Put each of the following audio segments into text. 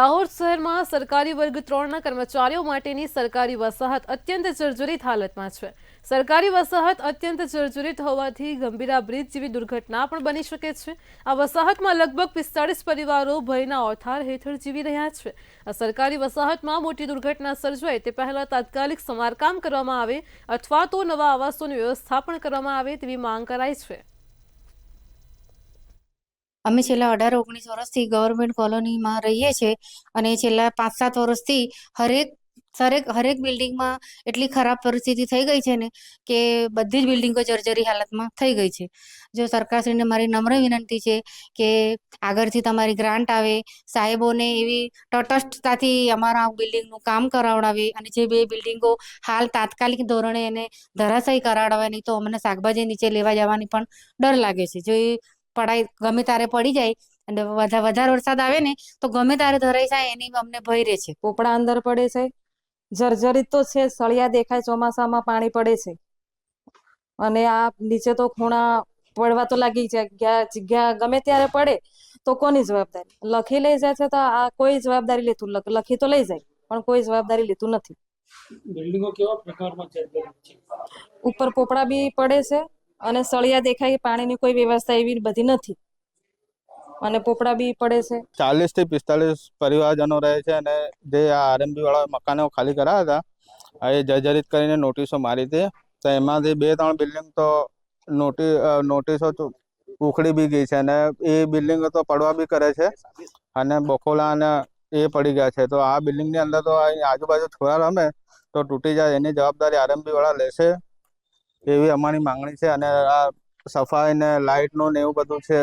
દાહોદ શહેરમાં સરકારી વર્ગ 3ના કર્મચારીઓ માટેની સરકારી વસાહત અત્યંત જર્જરિત હાલતમાં છે। સરકારી વસાહત અત્યંત જર્જરિત હોવાથી ગંભીરા બ્રિજ જેવી દુર્ઘટના પણ બની શકે છે। આ વસાહતમાં લગભગ 45 પરિવારો ભયના ઓથાર હેઠળ જીવી રહ્યા છે। આ સરકારી વસાહતમાં મોટી દુર્ઘટના સર્જાય તે પહેલા તાત્કાલિક સમારકામ કરવામાં આવે અથવા તો નવા આવાસોની વ્યવસ્થા પણ કરવામાં આવે તેવી માંગ કરાઈ છે। અમે છેલ્લા 18-19 વર્ષથી ગવર્મેન્ટ કોલોનીમાં રહીએ છીએ અને છેલ્લા 5-7 વર્ષથી હરેક બિલ્ડિંગમાં એટલી ખરાબ પરિસ્થિતિ થઈ ગઈ છે ને કે બધી જ બિલ્ડિંગો જર્જરી હાલતમાં થઈ ગઈ છે। જો સરકારશ્રીને મારી નમ્ર વિનંતી છે કે આગળથી તમારી ગ્રાન્ટ આવે, સાહેબોને એવી તટસ્થતાથી અમારા બિલ્ડિંગનું કામ કરાવડાવે અને જે બે બિલ્ડિંગો હાલ તાત્કાલિક ધોરણે એને ધરાશાયી કરાવડાવે, નહીં તો અમને શાકભાજી નીચે લેવા જવાની પણ ડર લાગે છે। જો એ પડાઈ ગમે તારે પડી જાય અને વધારે વરસાદ આવે ને તો ગમે તારે ધરાઈ જાય એની અમને ભય રહે છે। પોપડા અંદર પડે છે, જર્જરિત તો છે, સળિયા દેખાય, ચોમાસામાં પાણી પડે છે અને આ નીચે તો ખૂણા પડવા તો લાગી જગ્યા ગમે ત્યારે પડે તો કોની જવાબદારી? લખી લઈ જાય છે તો આ કોઈ જવાબદારી લેતું, લખી તો લઈ જાય પણ કોઈ જવાબદારી લેતું નથી। બિલ્ડિંગો કેવા પ્રકારમાં જર્જરિત છે? ઉપર પોપડા બી પડે છે અને સળિયા દેખાય, પાણીની કોઈ વ્યવસ્થા એવી બધી નથી અને પોપડા બી પડે છે। 40 થી 45 પરિવારજનો રહે છે અને જે આ આરએમબી વાળા મકાનો ખાલી કરાયા હતા એ જર્જરિત કરીને નોટિસો મારી હતી, તો એમાંથી 2-3 બિલ્ડિંગ તો નોટિસો ઉખડી બી ગઈ છે અને એ બિલ્ડિંગ તો પડવા બી કરે છે અને બખોલા અને એ પડી ગયા છે। તો આ બિલ્ડિંગની અંદર તો આજુબાજુ છોરા રમે તો તૂટી જાય એની જવાબદારી આરએમબી વાળા લેશે એવી અમારી માંગણી છે। અને આ સફાઈ ને લાઇટનું ને એવું બધું છે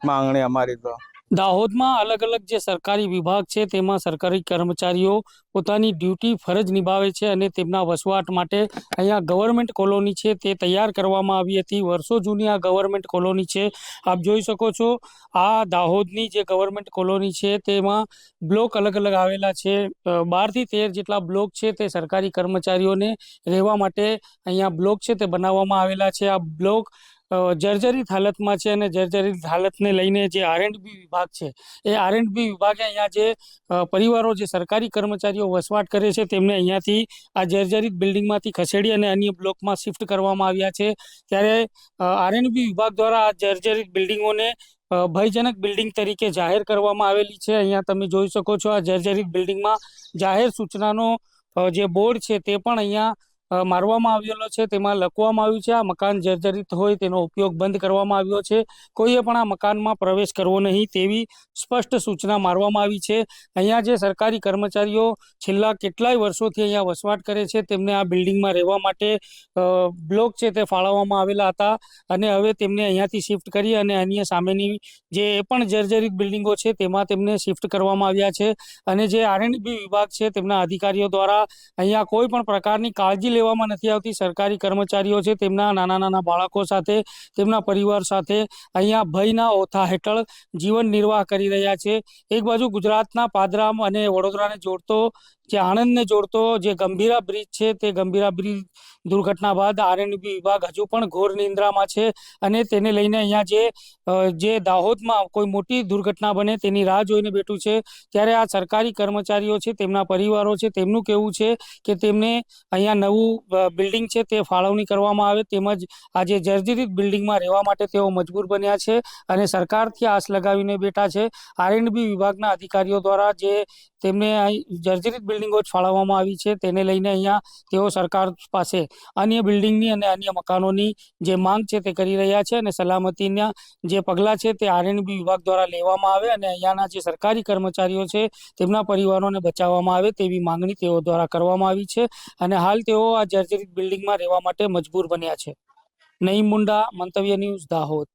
માંગણી અમારી। તો દાહોદમાં અલગ અલગ જે સરકારી વિભાગ છે તેમાં સરકારી કર્મચારીઓ પોતાની ડ્યુટી ફરજ નિભાવે છે અને તેમના વસવાટ માટે અહીંયા ગવર્મેન્ટ કોલોની છે તે તૈયાર કરવામાં આવી હતી। વર્ષો જૂની આ ગવર્મેન્ટ કોલોની છે। આપ જોઈ શકો છો આ દાહોદની જે ગવર્મેન્ટ કોલોની છે તેમાં બ્લોક અલગ અલગ આવેલા છે। 12 થી 13 જેટલા બ્લોક છે તે સરકારી કર્મચારીઓને રહેવા માટે અહીંયા બ્લોક છે તે બનાવવામાં આવેલા છે। આ બ્લોક જર્જરિત હાલતમાં છે અને જર્જરિત હાલતને લઈને જે આરએન્ડબી વિભાગ છે એ આરએન્ડબી વિભાગે અહીંયા જે પરિવારો જે સરકારી કર્મચારીઓ વસવાટ કરે છે તેમને અહીંયાથી આ જર્જરિત બિલ્ડિંગમાંથી ખસેડી અને અન્ય બ્લોકમાં શિફ્ટ કરવામાં આવ્યા છે। ત્યારે આરએન્ડબી વિભાગ દ્વારા આ જર્જરિત બિલ્ડિંગોને ભયજનક બિલ્ડિંગ તરીકે જાહેર કરવામાં આવેલી છે। અહીંયા તમે જોઈ શકો છો આ જર્જરિત બિલ્ડિંગમાં જાહેર સૂચનાનો જે બોર્ડ છે તે પણ અહીંયા મારવામાં આવેલો છે, તેમાં લખવામાં આવ્યું છે આ મકાન જર્જરિત હોય તેનો ઉપયોગ બંધ કરવામાં આવ્યો છે, કોઈએ પણ આ મકાનમાં પ્રવેશ કરવો નહીં તેવી સ્પષ્ટ સૂચના મારવામાં આવી છે। અહીંયા જે સરકારી કર્મચારીઓ છેલ્લા કેટલાય વર્ષોથી અહીંયા વસવાટ કરે છે તેમને આ બિલ્ડિંગમાં રહેવા માટે બ્લોક છે તે ફાળવવામાં આવેલા હતા અને હવે તેમને અહીંયાથી શિફ્ટ કરી અને અન્ય સામેની જે પણ જર્જરિત બિલ્ડિંગો છે તેમાં તેમને શિફ્ટ કરવામાં આવ્યા છે। અને જે આરએન્ડબી વિભાગ છે તેમના અધિકારીઓ દ્વારા અહીંયા કોઈ પણ પ્રકારની કાળજી લેવામાં નથી આવતી। સરકારી કર્મચારીઓ છે તેમના નાના બાળકો સાથે, તેમના પરિવાર સાથે અહીંયા ભયના ઓથા હેઠળ જીવન નિર્વાહ કરી રહ્યા છે। એક બાજુ ગુજરાતના પાદરામ અને વડોદરાને જોડતો જે આણંદને જોડતો જે ગંભીરા બ્રિજ છે તે ગંભીરા બ્રિજ દુર્ઘટના બાદ આરએન્ડબી વિભાગ હજુ પણ ઘોર નિંદ્રામાં છે અને તેને લઈને અહીંયા જે દાહોદમાં કોઈ મોટી દુર્ઘટના બને તેની રાહ જોઈને બેઠું છે। ત્યારે આ સરકારી કર્મચારીઓ છે તેમના પરિવારો છે તેમનું કહેવું છે કે તેમને અહીંયા નવું બિલ્ડિંગ છે તે ફાળવણી કરવામાં આવે, તેમજ આ જે જર્જરિત બિલ્ડિંગમાં રહેવા માટે તેઓ મજબૂર બન્યા છે અને સરકારથી આસ લગાવીને બેઠા છે। આરએન્ડબી વિભાગના અધિકારીઓ દ્વારા જે તેમને જર્જરિત બિલ્ડિંગો જ ફાળવવામાં આવી છે તેને લઈને અહીંયા તેઓ સરકાર પાસે અન્ય બિલ્ડિંગની અને અન્ય મકાનોની જે માંગ છે તે કરી રહ્યા છે અને સલામતીના જે પગલાં છે તે આરએન્ડબી વિભાગ દ્વારા લેવામાં આવે અને અહીંયાના જે સરકારી કર્મચારીઓ છે તેમના પરિવારોને બચાવવામાં આવે તેવી માંગણી તેઓ દ્વારા કરવામાં આવી છે અને હાલ તેઓ આ જર્જરિત બિલ્ડિંગમાં રહેવા માટે મજબૂર બન્યા છે। નઈમ મુંડા, મંતવ્ય ન્યૂઝ, દાહોદ।